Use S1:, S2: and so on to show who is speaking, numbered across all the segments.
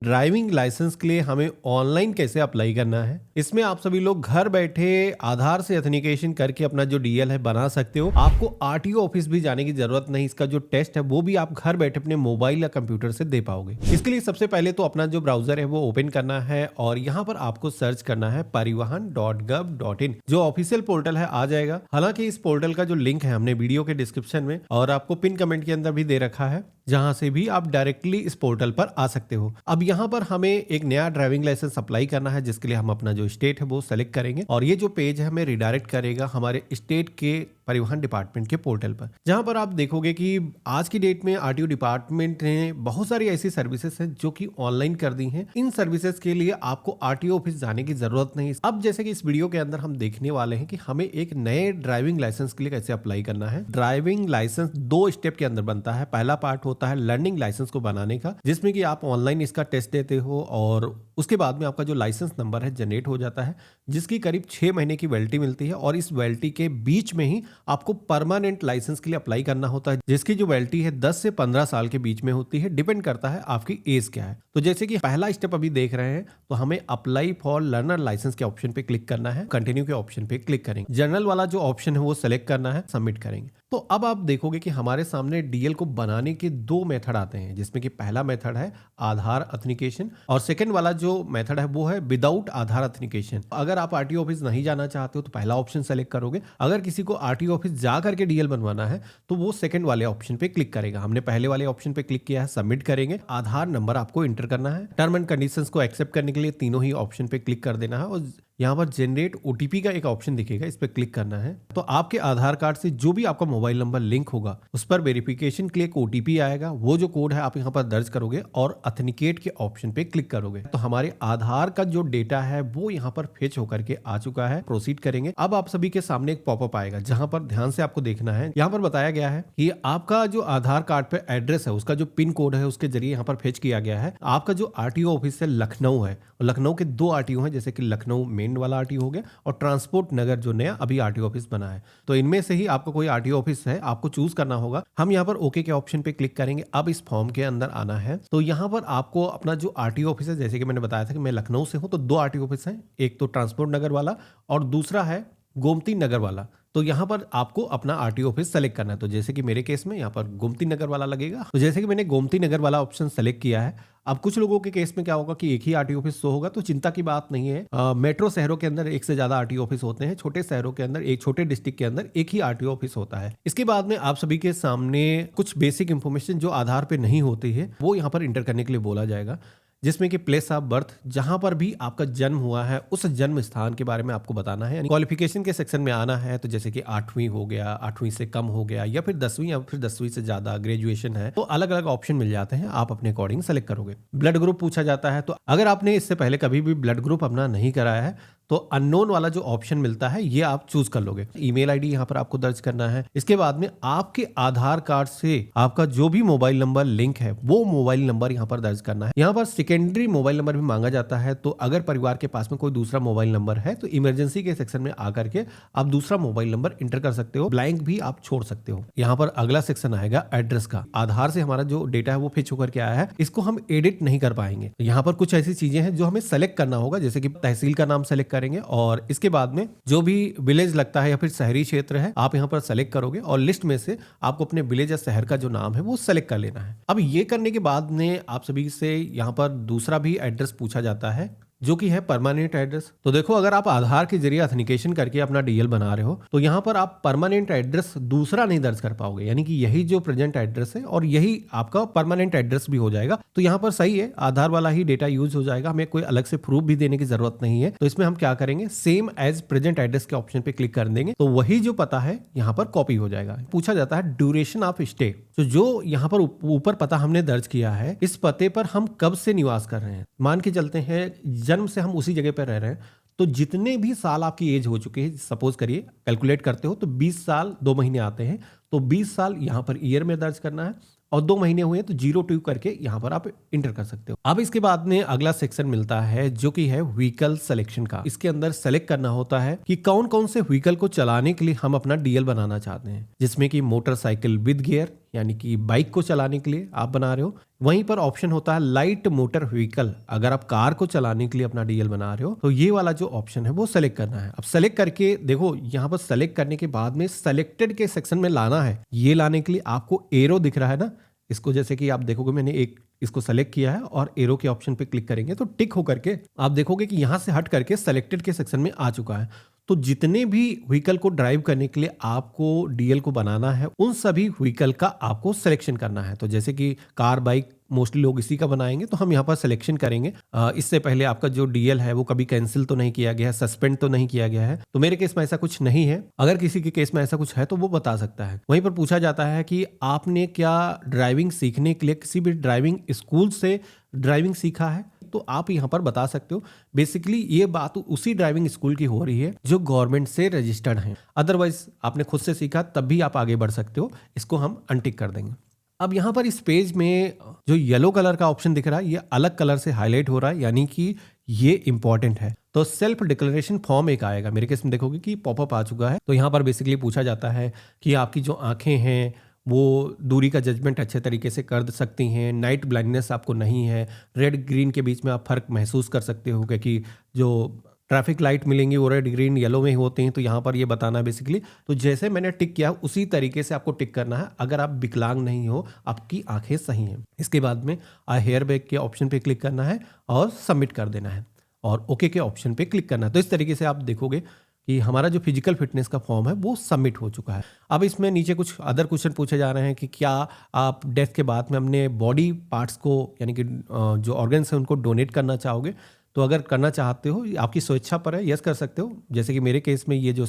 S1: Driving licence के लिए हमें ऑनलाइन कैसे अप्लाई करना है, इसमें आप सभी लोग घर बैठे आधार से एथेंटिकेशन करके अपना जो डीएल है बना सकते हो। आपको आरटीओ ऑफिस भी जाने की जरूरत नहीं। इसका जो टेस्ट है वो भी आप घर बैठे अपने मोबाइल या कंप्यूटर से दे पाओगे। इसके लिए सबसे पहले तो अपना जो ब्राउजर है वो ओपन करना है और यहाँ पर आपको सर्च करना है परिवहन.gov.in। जो ऑफिशियल पोर्टल है आ जाएगा। हालांकि इस पोर्टल का जो लिंक है हमने वीडियो के डिस्क्रिप्शन में और आपको पिन कमेंट के अंदर भी दे रखा है, जहां से भी आप डायरेक्टली इस पोर्टल पर आ सकते हो। अब यहाँ पर हमें एक नया ड्राइविंग लाइसेंस अप्लाई करना है, जिसके लिए हम अपना जो स्टेट है वो सेलेक्ट करेंगे और ये जो पेज है हमें रिडायरेक्ट करेगा हमारे स्टेट के परिवहन डिपार्टमेंट के पोर्टल पर, जहां पर आप देखोगे कि आज की डेट में आरटीओ डिपार्टमेंट ने बहुत सारी ऐसी सर्विसेज हैं जो कि ऑनलाइन कर दी हैं। इन सर्विसेज के लिए आपको आरटीओ ऑफिस जाने की जरूरत नहीं। अब जैसे कि इस वीडियो के अंदर हम देखने वाले हैं कि हमें एक नए ड्राइविंग लाइसेंस के लिए कैसे अप्लाई करना है। ड्राइविंग लाइसेंस 2 स्टेप के अंदर बनता है। पहला पार्ट होता है लर्निंग लाइसेंस को बनाने का, जिसमें कि आप ऑनलाइन इसका टेस्ट देते हो और उसके बाद में आपका जो लाइसेंस नंबर है जनरेट हो जाता है, जिसकी करीब 6 महीने की वैलिडिटी मिलती है और इस वैलिडिटी के बीच में ही आपको परमानेंट लाइसेंस के लिए अप्लाई करना होता है, जिसकी जो वैलिडिटी है 10 से 15 साल के बीच में होती है। डिपेंड करता है आपकी एज क्या है। तो जैसे कि पहला स्टेप अभी देख रहे हैं, तो हमें अप्लाई फॉर लर्नर लाइसेंस के ऑप्शन पे क्लिक करना है, कंटिन्यू के ऑप्शन पे क्लिक करेंगे, जनरल वाला जो ऑप्शन है वो सेलेक्ट करना है, सबमिट करेंगे। तो अब आप देखोगे कि हमारे सामने डीएल को बनाने के 2 मेथड आते हैं, जिसमें कि पहला मेथड है आधार एथेंटिकेशन और सेकंड वाला जो मेथड है वो है विदाउट आधार एथेंटिकेशन। अगर आप आरटीओ ऑफिस नहीं जाना चाहते हो तो पहला ऑप्शन सेलेक्ट करोगे। अगर किसी को आरटीओ ऑफिस जा करके डीएल बनवाना है तो वो सेकंड वाले ऑप्शन पे क्लिक करेगा। हमने पहले वाले ऑप्शन पे क्लिक किया है, सबमिट करेंगे। आधार नंबर आपको एंटर करना है। टर्म एंड कंडीशंस को एक्सेप्ट करने के लिए तीनों ही ऑप्शन पे क्लिक कर देना है और यहाँ पर जनरेट ओटीपी का एक ऑप्शन दिखेगा, इस पर क्लिक करना है। तो आपके आधार कार्ड से जो भी आपका मोबाइल नंबर लिंक होगा उस पर वेरिफिकेशन के लिए एक ओटीपी आएगा। वो जो कोड है आप यहाँ पर दर्ज करोगे और ऑथेंटिकेट के ऑप्शन पे क्लिक करोगे तो हमारे आधार का जो डेटा है वो यहाँ पर फेच होकर के आ चुका है। प्रोसीड करेंगे। अब आप सभी के सामने एक पॉपअप आएगा, जहां पर ध्यान से आपको देखना है। यहाँ पर बताया गया है कि आपका जो आधार कार्ड पे एड्रेस है उसका जो पिन कोड है उसके जरिए यहाँ पर फेच किया गया है। आपका जो आरटीओ ऑफिस है लखनऊ है, लखनऊ के 2 आरटीओ हैं, जैसे कि लखनऊ मेन वाला आरटीओ हो गया और ट्रांसपोर्ट नगर जो नया अभी आरटीओ ऑफिस बना है। तो इनमें से ही आपको कोई आरटीओ ऑफिस है आपको चूज करना होगा। हम यहाँ पर ओके के ऑप्शन पे क्लिक करेंगे। अब इस फॉर्म के अंदर आना है तो यहाँ पर आपको अपना जो आरटीओ ऑफिस है, जैसे कि मैंने बताया था कि मैं लखनऊ से हूँ, तो 2 आरटीओ ऑफिस हैं, एक तो ट्रांसपोर्ट नगर वाला और दूसरा है गोमती नगर वाला। तो यहाँ पर आपको अपना आरटीओ ऑफिस सेलेक्ट करना है। तो जैसे कि मेरे केस में यहाँ पर गोमती नगर वाला लगेगा, तो जैसे कि मैंने गोमती नगर वाला ऑप्शन सेलेक्ट किया है। अब कुछ लोगों के केस में क्या होगा कि एक ही आरटीओ ऑफिस शो होगा, तो चिंता की बात नहीं है। मेट्रो शहरों के अंदर एक से ज्यादा आरटीओ ऑफिस होते हैं, छोटे शहरों के अंदर एक छोटे डिस्ट्रिक्ट के अंदर एक ही आरटीओ ऑफिस होता है। इसके बाद में आप सभी के सामने कुछ बेसिक इंफॉर्मेशन जो आधार पे नहीं होती है वो यहाँ पर इंटर करने के लिए बोला जाएगा, जिसमें कि प्लेस ऑफ बर्थ, जहां पर भी आपका जन्म हुआ है उस जन्म स्थान के बारे में आपको बताना है। यानी क्वालिफिकेशन के सेक्शन में आना है, तो जैसे कि 8वीं हो गया, 8वीं से कम हो गया, या फिर 10वीं या फिर 10वीं से ज्यादा ग्रेजुएशन है, तो अलग अलग ऑप्शन मिल जाते हैं, आप अपने अकॉर्डिंग सेलेक्ट करोगे। ब्लड ग्रुप पूछा जाता है, तो अगर आपने इससे पहले कभी भी ब्लड ग्रुप अपना नहीं कराया है तो अननोन वाला जो ऑप्शन मिलता है ये आप चूज कर लोगे। ईमेल आईडी यहाँ पर आपको दर्ज करना है। इसके बाद में आपके आधार कार्ड से आपका जो भी मोबाइल नंबर लिंक है वो मोबाइल नंबर यहाँ पर दर्ज करना है। यहाँ पर सेकेंडरी मोबाइल नंबर भी मांगा जाता है, तो अगर परिवार के पास में कोई दूसरा मोबाइल नंबर है तो इमरजेंसी के सेक्शन में आकर के आप दूसरा मोबाइल नंबर इंटर कर सकते हो, ब्लैंक भी आप छोड़ सकते हो। यहाँ पर अगला सेक्शन आएगा एड्रेस का। आधार से हमारा जो डेटा है वो फिच होकर के आया है, इसको हम एडिट नहीं कर पाएंगे। यहाँ पर कुछ ऐसी चीजें हैं जो हमें सेलेक्ट करना होगा, जैसे कि तहसील का नाम सेलेक्ट करेंगे और इसके बाद में जो भी विलेज लगता है या फिर शहरी क्षेत्र है आप यहाँ पर सेलेक्ट करोगे और लिस्ट में से आपको अपने विलेज या शहर का जो नाम है वो सेलेक्ट कर लेना है। अब ये करने के बाद में आप सभी से यहाँ पर दूसरा भी एड्रेस पूछा जाता है, जो कि है परमानेंट एड्रेस। तो देखो, अगर आप आधार के जरिए एथेंटिकेशन करके अपना डीएल बना रहे हो तो यहाँ पर आप परमानेंट एड्रेस दूसरा नहीं दर्ज कर पाओगे, यानी कि यही जो प्रेजेंट एड्रेस है और यही आपका परमानेंट एड्रेस भी हो जाएगा। तो यहाँ पर सही है, आधार वाला ही डेटा यूज हो जाएगा, हमें कोई अलग से प्रूफ भी देने की जरूरत नहीं है। तो इसमें हम क्या करेंगे, सेम एज प्रेजेंट एड्रेस के ऑप्शन पे क्लिक कर देंगे, तो वही जो पता है यहाँ पर कॉपी हो जाएगा। पूछा जाता है ड्यूरेशन ऑफ स्टे, तो जो यहाँ पर ऊपर पता हमने दर्ज किया है, इस पते पर हम कब से निवास कर रहे हैं। मान के चलते हैं जन्म से हम उसी जगह पर रह रहे हैं, तो जितने भी साल आपकी एज हो चुकी है, सपोज करिए कैलकुलेट करते हो तो 20 साल 2 महीने आते हैं, तो 20 साल यहाँ पर ईयर में दर्ज करना है और 2 महीने हुए तो 02 करके यहाँ पर आप इंटर कर सकते हो। अब इसके बाद में अगला सेक्शन मिलता है जो कि है व्हीकल सिलेक्शन का। इसके अंदर सेलेक्ट करना होता है कि कौन कौन से व्हीकल को चलाने के लिए हम अपना डीएल बनाना चाहते हैं, जिसमें कि मोटरसाइकिल विद गियर, यानी कि बाइक को चलाने के लिए आप बना रहे हो। वहीं पर ऑप्शन होता है लाइट मोटर व्हीकल, अगर आप कार को चलाने के लिए अपना डीएल बना रहे हो तो ये वाला जो ऑप्शन है वो सेलेक्ट करना है। अब सेलेक्ट करके देखो यहाँ पर सेलेक्ट करने के बाद में सेलेक्टेड के सेक्शन में लाना है। ये लाने के लिए आपको एरो दिख रहा है ना, इसको जैसे कि आप देखोगे मैंने एक इसको सेलेक्ट किया है और एरो के ऑप्शन पे क्लिक करेंगे तो टिक होकर के आप देखोगे कि यहां से हट करके सेलेक्टेड के सेक्शन में आ चुका है। तो जितने भी व्हीकल को ड्राइव करने के लिए आपको डीएल को बनाना है उन सभी व्हीकल का आपको सिलेक्शन करना है। तो जैसे कि कार बाइक मोस्टली लोग इसी का बनाएंगे तो हम यहाँ पर सिलेक्शन करेंगे। इससे पहले आपका जो डीएल है वो कभी कैंसिल तो नहीं किया गया है, सस्पेंड तो नहीं किया गया है। तो मेरे केस में ऐसा कुछ नहीं है, अगर किसी के केस में ऐसा कुछ है तो वो बता सकता है। वहीं पर पूछा जाता है कि आपने क्या ड्राइविंग सीखने के लिए किसी भी ड्राइविंग स्कूल से ड्राइविंग सीखा है, तो आप यहाँ पर बता सकते हो। बेसिकली ये बात उसी ड्राइविंग स्कूल की हो रही है जो गवर्नमेंट से रजिस्टर्ड है। अदरवाइज आपने खुद से सीखा तब भी आप आगे बढ़ सकते हो। इसको हम अनटिक कर देंगे। अब यहाँ पर इस पेज में जो येलो कलर का ऑप्शन दिख रहा है ये अलग कलर से हाईलाइट हो रहा है, यानी कि ये इंपॉर्टेंट है। तो सेल्फ डिक्लेरेशन फॉर्म एक आएगा, मेरे केस में देखोगे कि पॉपअप आ चुका है। तो यहाँ पर बेसिकली पूछा जाता है कि आपकी जो आंखें हैं वो दूरी का जजमेंट अच्छे तरीके से कर सकती हैं, नाइट ब्लाइंडनेस आपको नहीं है, रेड ग्रीन के बीच में आप फर्क महसूस कर सकते हो क्योंकि जो ट्रैफिक लाइट मिलेंगी वो रेड ग्रीन येलो में ही होते हैं। तो यहाँ पर ये बताना है बेसिकली। तो जैसे मैंने टिक किया उसी तरीके से आपको टिक करना है। अगर आप विकलांग नहीं हो, आपकी आंखें सही हैं। इसके बाद में हेयर बैग के ऑप्शन पे क्लिक करना है और सबमिट कर देना है और ओके के ऑप्शन पे क्लिक करना है। तो इस तरीके से आप देखोगे कि हमारा जो फिजिकल फिटनेस का फॉर्म है वो सबमिट हो चुका है। अब इसमें नीचे कुछ अदर क्वेश्चन पूछे जा रहे हैं कि क्या आप डेथ के बाद में अपने बॉडी पार्ट्स को यानी कि जो ऑर्गन्स हैं उनको डोनेट करना चाहोगे। तो अगर करना चाहते हो आपकी स्वेच्छा पर है, यस कर सकते हो। जैसे कि मेरे केस में ये जो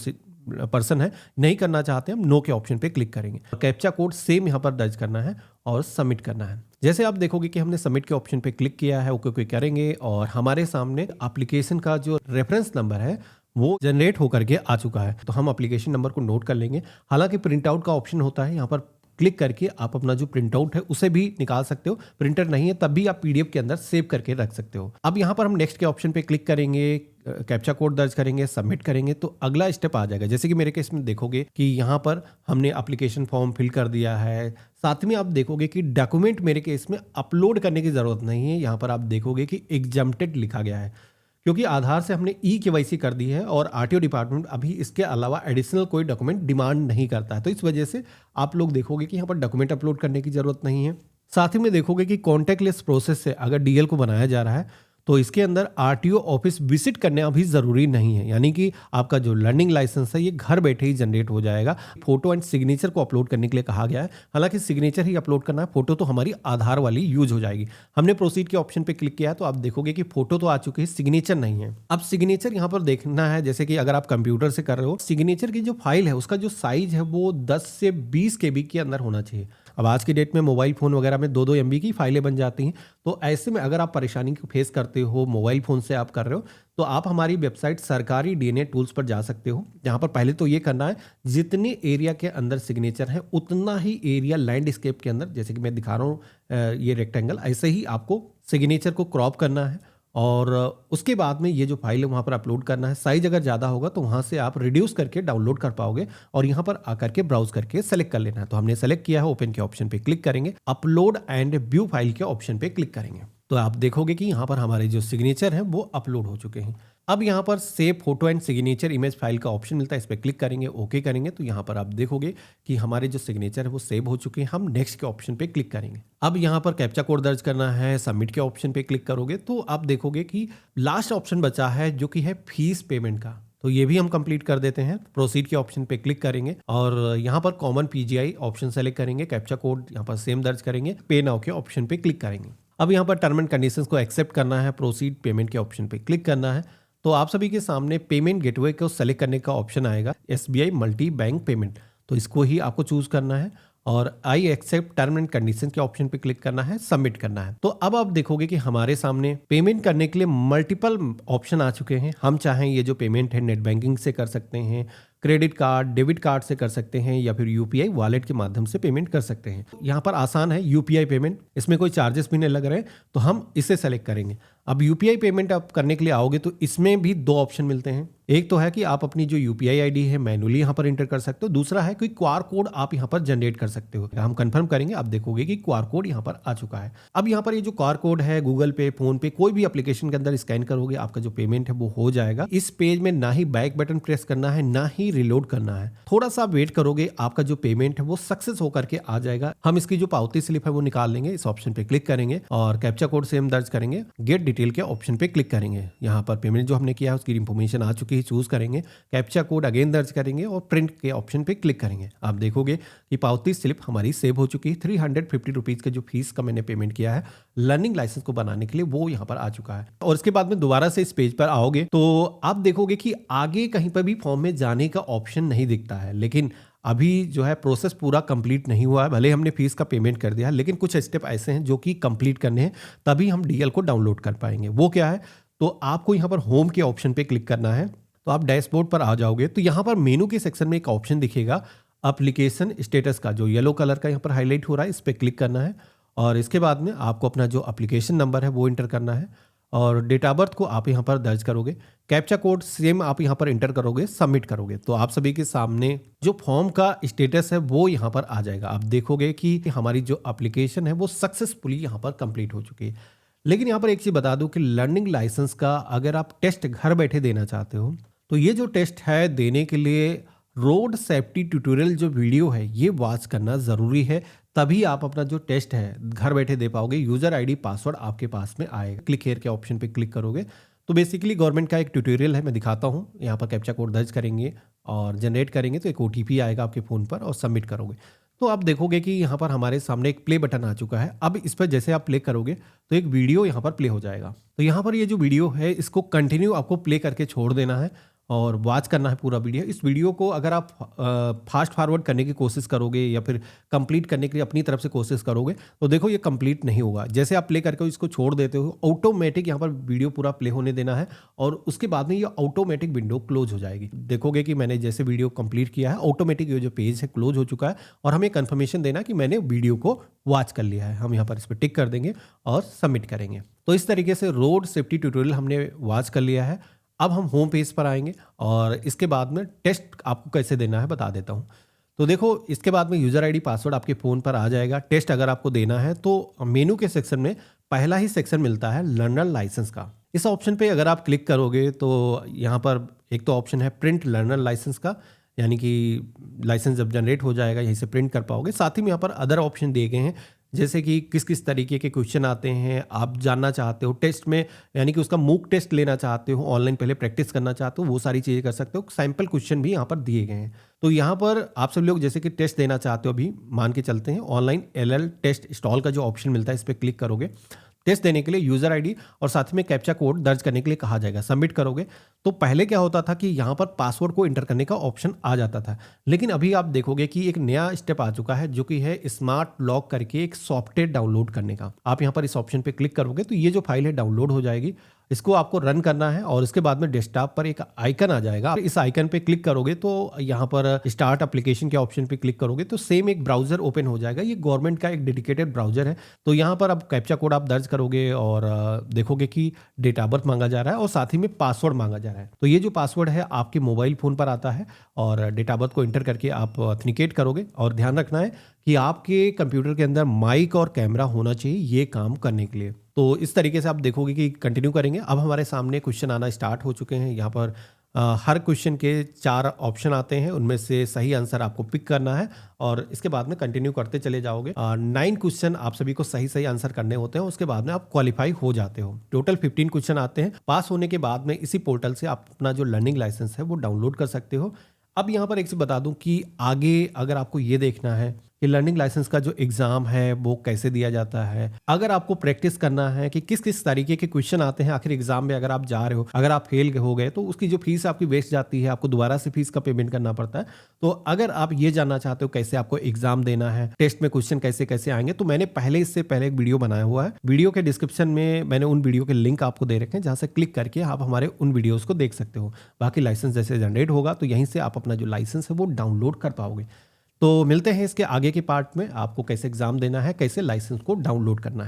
S1: पर्सन है नहीं करना चाहते, हम नो के ऑप्शन पे क्लिक करेंगे। कैप्चा कोड सेम यहाँ पर दर्ज करना है और सबमिट करना है। जैसे आप देखोगे कि हमने सबमिट के ऑप्शन पे क्लिक किया है, ओके करेंगे और हमारे सामने एप्लीकेशन का जो रेफरेंस नंबर है वो जनरेट होकर के आ चुका है। तो हम एप्लीकेशन नंबर को नोट कर लेंगे। हालांकि प्रिंट आउट का ऑप्शन होता है, यहाँ पर क्लिक करके आप अपना जो प्रिंट आउट है उसे भी निकाल सकते हो। प्रिंटर नहीं है तब भी आप पीडीएफ के अंदर सेव करके रख सकते हो। अब यहाँ पर हम नेक्स्ट के ऑप्शन पे क्लिक करेंगे, कैप्चा कोड दर्ज करेंगे, सबमिट करेंगे तो अगला स्टेप आ जाएगा। जैसे कि मेरे केस में देखोगे कि यहाँ पर हमने एप्लीकेशन फॉर्म फिल कर दिया है। साथ में आप देखोगे कि डॉक्यूमेंट मेरे केस में अपलोड करने की जरूरत नहीं है। यहाँ पर आप देखोगे कि एग्जम्प्टेड लिखा गया है क्योंकि आधार से हमने ई-केवाईसी कर दी है और आरटीओ डिपार्टमेंट अभी इसके अलावा एडिशनल कोई डॉक्यूमेंट डिमांड नहीं करता है। तो इस वजह से आप लोग देखोगे कि यहाँ पर डॉक्यूमेंट अपलोड करने की जरूरत नहीं है। साथ ही में देखोगे कि कॉन्टैक्टलेस प्रोसेस से अगर डीएल को बनाया जा रहा है तो इसके अंदर आरटीओ ऑफिस विजिट करना भी ज़रूरी नहीं है, यानी कि आपका जो लर्निंग लाइसेंस है ये घर बैठे ही जनरेट हो जाएगा। फोटो एंड सिग्नेचर को अपलोड करने के लिए कहा गया है, हालांकि सिग्नेचर ही अपलोड करना है, फोटो तो हमारी आधार वाली यूज हो जाएगी। हमने प्रोसीड के ऑप्शन पे क्लिक किया है तो आप देखोगे कि फोटो तो आ चुकी है, सिग्नेचर नहीं है। अब सिग्नेचर यहाँ पर देखना है, जैसे कि अगर आप कंप्यूटर से कर रहे हो, सिग्नेचर की जो फाइल है उसका जो साइज है वो 10 से 20 KB के अंदर होना चाहिए। अब आज की डेट में मोबाइल फ़ोन वगैरह में 2-2 MB की फाइलें बन जाती हैं। तो ऐसे में अगर आप परेशानी को फेस करते हो, मोबाइल फ़ोन से आप कर रहे हो, तो आप हमारी वेबसाइट सरकारी डीएनए टूल्स पर जा सकते हो। जहाँ पर पहले तो ये करना है जितने एरिया के अंदर सिग्नेचर है उतना ही एरिया लैंडस्केप के अंदर, जैसे कि मैं दिखा रहा हूँ ये रेक्टेंगल, ऐसे ही आपको सिग्नेचर को क्रॉप करना है और उसके बाद में ये जो फाइल है वहाँ पर अपलोड करना है। साइज अगर ज़्यादा होगा तो वहाँ से आप रिड्यूस करके डाउनलोड कर पाओगे और यहाँ पर आकर के ब्राउज करके सेलेक्ट कर लेना है। तो हमने सेलेक्ट किया है, ओपन के ऑप्शन पे क्लिक करेंगे, अपलोड एंड व्यू फाइल के ऑप्शन पे क्लिक करेंगे तो आप देखोगे कि यहाँ पर हमारे जो सिग्नेचर हैं वो अपलोड हो चुके हैं। अब यहाँ पर save photo and signature image file का ऑप्शन मिलता है, इस पर क्लिक करेंगे, ओके करेंगे तो यहाँ पर आप देखोगे कि हमारे जो सिग्नेचर है वो सेव हो चुके हैं। हम नेक्स्ट के ऑप्शन पे क्लिक करेंगे। अब यहाँ पर कैप्चा कोड दर्ज करना है, सबमिट के ऑप्शन पे क्लिक करोगे तो आप देखोगे कि लास्ट ऑप्शन बचा है जो कि है फीस पेमेंट का। तो ये भी हम कंप्लीट कर देते हैं। प्रोसीड के ऑप्शन पे क्लिक करेंगे और यहाँ पर कॉमन पीजीआई ऑप्शन सेलेक्ट करेंगे, कैप्चा कोड यहाँ पर सेम दर्ज करेंगे, पे नाउ के ऑप्शन पे क्लिक करेंगे। अब यहाँ पर टर्म एंड कंडीशंस को एक्सेप्ट करना है, प्रोसीड पेमेंट के ऑप्शन पे क्लिक करना है तो आप सभी के सामने पेमेंट गेटवे को सेलेक्ट करने का ऑप्शन आएगा, SBI मल्टी बैंक पेमेंट। तो इसको ही आपको चूज करना है और I accept term and condition के ऑप्शन पे क्लिक करना है, सबमिट करना है। तो अब आप देखोगे कि हमारे सामने पेमेंट करने के लिए मल्टीपल ऑप्शन आ चुके हैं। हम चाहें ये जो पेमेंट है नेट बैंकिंग से कर सकते हैं, क्रेडिट कार्ड, डेबिट कार्ड से कर सकते हैं या फिर यूपीआई वॉलेट के माध्यम से पेमेंट कर सकते हैं। यहाँ पर आसान है यूपीआई पेमेंट, इसमें कोई चार्जेस भी नहीं लग रहे, तो हम इसे सेलेक्ट करेंगे। अब यूपीआई पेमेंट आप करने के लिए आओगे तो इसमें भी दो ऑप्शन मिलते हैं। एक तो है कि आप अपनी जो यूपीआई आईडी है मैनुअली यहाँ पर एंटर कर सकते हो, दूसरा है कि क्यूआर कोड आप यहाँ पर जनरेट कर सकते हो। हम कंफर्म करेंगे, आप देखोगे कि क्यूआर कोड यहाँ पर आ चुका है। अब यहाँ पर ये जो क्यूआर कोड है गूगल पे, फोन पे, कोई भी एप्लीकेशन के अंदर स्कैन करोगे, आपका जो पेमेंट है वो हो जाएगा। इस पेज में ना ही बैक बटन प्रेस करना है, ना ही रिलोड करना है। थोड़ा सा वेट करोगे, आपका जो पेमेंट है वो सक्सेस होकर के आ जाएगा। हम इसकी जो पावती स्लिप है वो निकाल लेंगे, इस ऑप्शन पे क्लिक करेंगे और कैप्चा कोड सेम दर्ज करेंगे, गेट डिटेल के ऑप्शन पे क्लिक करेंगे। यहाँ पर पेमेंट जो हमने किया है उसकी इंफॉर्मेशन आ चुकी है, चूज करेंगे, कैप्चा कोड अगेन दर्ज करेंगे और प्रिंट के ऑप्शन पे क्लिक करेंगे। आप देखोगे कि पावती स्लिप हमारी सेव हो चुकी है। 350 रुपीज का जो फीस का मैंने पेमेंट किया है लर्निंग लाइसेंस को बनाने के लिए, वो यहाँ पर आ चुका है। और इसके बाद में दोबारा से इस पेज पर आओगे तो आप देखोगे कि आगे कहीं पर भी फॉर्म में जाने का ऑप्शन नहीं दिखता है, लेकिन अभी जो है प्रोसेस पूरा कंप्लीट नहीं हुआ है। भले हमने फीस का पेमेंट कर दिया है, लेकिन कुछ स्टेप ऐसे हैं जो कि कंप्लीट करने हैं, तभी हम डीएल को डाउनलोड कर पाएंगे। वो क्या है, तो आपको यहाँ पर होम के ऑप्शन पे क्लिक करना है। तो आप डैशबोर्ड पर आ जाओगे तो यहाँ पर मेनू के सेक्शन में एक ऑप्शन दिखेगा एप्लीकेशन स्टेटस का, जो येलो कलर का यहाँ पर हाईलाइट हो रहा है, इस पर क्लिक करना है। और इसके बाद में आपको अपना जो एप्लीकेशन नंबर है वो इंटर करना है और डेट ऑफ बर्थ को आप यहाँ पर दर्ज करोगे। कैप्चा कोड सेम आप यहाँ पर इंटर करोगे, सबमिट करोगे, तो आप सभी के सामने जो फॉर्म का स्टेटस है वो यहाँ पर आ जाएगा। आप देखोगे कि हमारी जो एप्लीकेशन है वो सक्सेसफुली यहाँ पर कंप्लीट हो चुकी है। लेकिन यहाँ पर एक चीज़ बता दूं कि लर्निंग लाइसेंस का अगर आप टेस्ट घर बैठे देना चाहते हो तो ये जो टेस्ट है देने के लिए रोड सेफ्टी ट्यूटोरियल जो वीडियो है ये वॉच करना ज़रूरी है, तभी आप अपना जो टेस्ट है घर बैठे दे पाओगे। यूज़र आईडी पासवर्ड आपके पास में आएगा। क्लिक हेयर के ऑप्शन पे क्लिक करोगे तो बेसिकली गवर्नमेंट का एक ट्यूटोरियल है, मैं दिखाता हूँ। यहाँ पर कैप्चा कोड दर्ज करेंगे और जनरेट करेंगे तो एक ओटीपी आएगा आपके फ़ोन पर और सबमिट करोगे तो आप देखोगे कि यहाँ पर हमारे सामने एक प्ले बटन आ चुका है। अब इस पर जैसे आप प्ले करोगे तो एक वीडियो यहाँ पर प्ले हो जाएगा। तो यहाँ पर ये जो वीडियो है इसको कंटिन्यू आपको प्ले करके छोड़ देना है और वॉच करना है पूरा वीडियो। इस वीडियो को अगर आप फास्ट फॉरवर्ड करने की कोशिश करोगे या फिर कंप्लीट करने के लिए अपनी तरफ से कोशिश करोगे तो देखो ये कंप्लीट नहीं होगा। जैसे आप प्ले करके इसको छोड़ देते हो, ऑटोमेटिक यहाँ पर वीडियो पूरा प्ले होने देना है और उसके बाद में ये ऑटोमेटिक विंडो क्लोज हो जाएगी। देखोगे कि मैंने जैसे वीडियो कंप्लीट किया है ऑटोमेटिक ये जो पेज है क्लोज हो चुका है और हमें कंफर्मेशन देना कि मैंने वीडियो को वॉच कर लिया है। हम यहाँ पर इस पर टिक कर देंगे और सबमिट करेंगे। तो इस तरीके से रोड सेफ्टी ट्यूटोरियल हमने वॉच कर लिया है। अब हम होम पेज पर आएंगे और इसके बाद में टेस्ट आपको कैसे देना है बता देता हूँ। तो देखो इसके बाद में यूज़र आईडी पासवर्ड आपके फ़ोन पर आ जाएगा। टेस्ट अगर आपको देना है तो मेनू के सेक्शन में पहला ही सेक्शन मिलता है लर्नर लाइसेंस का। इस ऑप्शन पे अगर आप क्लिक करोगे तो यहाँ पर एक तो ऑप्शन है प्रिंट लर्नर लाइसेंस का, यानी कि लाइसेंस जब जनरेट हो जाएगा यहीं से प्रिंट कर पाओगे। साथ ही में यहाँ पर अदर ऑप्शन दिए गए हैं जैसे कि किस किस तरीके के क्वेश्चन आते हैं आप जानना चाहते हो टेस्ट में, यानी कि उसका मूक टेस्ट लेना चाहते हो, ऑनलाइन पहले प्रैक्टिस करना चाहते हो, वो सारी चीज़ें कर सकते हो। सैम्पल क्वेश्चन भी यहाँ पर दिए गए हैं। तो यहाँ पर आप सब लोग जैसे कि टेस्ट देना चाहते हो, अभी मान के चलते हैं ऑनलाइन एलएल टेस्ट इंस्टॉल का जो ऑप्शन मिलता है इस पर क्लिक करोगे। टेस्ट देने के लिए यूज़र आईडी और साथ में कैप्चा कोड दर्ज करने के लिए कहा जाएगा। सबमिट करोगे तो पहले क्या होता था कि यहाँ पर पासवर्ड को इंटर करने का ऑप्शन आ जाता था, लेकिन अभी आप देखोगे कि एक नया स्टेप आ चुका है जो कि है स्मार्ट लॉक करके एक सॉफ्टवेयर डाउनलोड करने का। आप यहाँ पर इस ऑप्शन पे क्लिक करोगे तो ये जो फाइल है डाउनलोड हो जाएगी। इसको आपको रन करना है और इसके बाद में डेस्कटॉप पर एक आइकन आ जाएगा। इस आइकन पे क्लिक करोगे तो यहाँ पर स्टार्ट एप्लीकेशन के ऑप्शन पे क्लिक करोगे तो सेम एक ब्राउजर ओपन हो जाएगा। ये गवर्नमेंट का एक डेडिकेटेड ब्राउजर है। तो यहाँ पर अब कैप्चा कोड आप दर्ज करोगे और देखोगे कि डेट ऑफ बर्थ मांगा जा रहा है और साथ ही में पासवर्ड मांगा जा रहा है। तो ये जो पासवर्ड है आपके मोबाइल फ़ोन पर आता है और डेट ऑफ बर्थ को इंटर करके आप ऑथेंटिकेट करोगे। और ध्यान रखना है कि आपके कंप्यूटर के अंदर माइक और कैमरा होना चाहिए ये काम करने के लिए। तो इस तरीके से आप देखोगे कि कंटिन्यू करेंगे। अब हमारे सामने क्वेश्चन आना स्टार्ट हो चुके हैं। यहाँ पर हर क्वेश्चन के 4 ऑप्शन आते हैं, उनमें से सही आंसर आपको पिक करना है और इसके बाद में कंटिन्यू करते चले जाओगे। 9 क्वेश्चन आप सभी को सही सही आंसर करने होते हैं, उसके बाद में आप क्वालिफाई हो जाते हो। टोटल 15 क्वेश्चन आते हैं। पास होने के बाद में इसी पोर्टल से आप अपना जो लर्निंग लाइसेंस है वो डाउनलोड कर सकते हो। अब यहाँ पर एक चीज़ बता दूं कि आगे अगर आपको ये देखना है कि लर्निंग लाइसेंस का जो एग्जाम है वो कैसे दिया जाता है। अगर आपको प्रैक्टिस करना है कि किस किस तरीके के क्वेश्चन आते हैं आखिर एग्जाम में, अगर आप जा रहे हो, अगर आप फेल हो गए तो उसकी जो फीस आपकी वेस्ट जाती है, आपको दोबारा से फीस का पेमेंट करना पड़ता है। तो अगर आप ये जानना चाहते हो कैसे आपको एग्जाम देना है, टेस्ट में क्वेश्चन कैसे कैसे आएंगे, तो मैंने इससे पहले एक वीडियो बनाया हुआ है। वीडियो के डिस्क्रिप्शन में मैंने उन वीडियो के लिंक आपको दे रखे हैं, जहां से क्लिक करके आप हमारे उन वीडियोस को देख सकते हो। बाकी लाइसेंस जैसे जनरेट होगा तो यहीं से आप अपना जो लाइसेंस है वो डाउनलोड कर पाओगे। तो मिलते हैं इसके आगे के पार्ट में, आपको कैसे एग्जाम देना है, कैसे लाइसेंस को डाउनलोड करना है।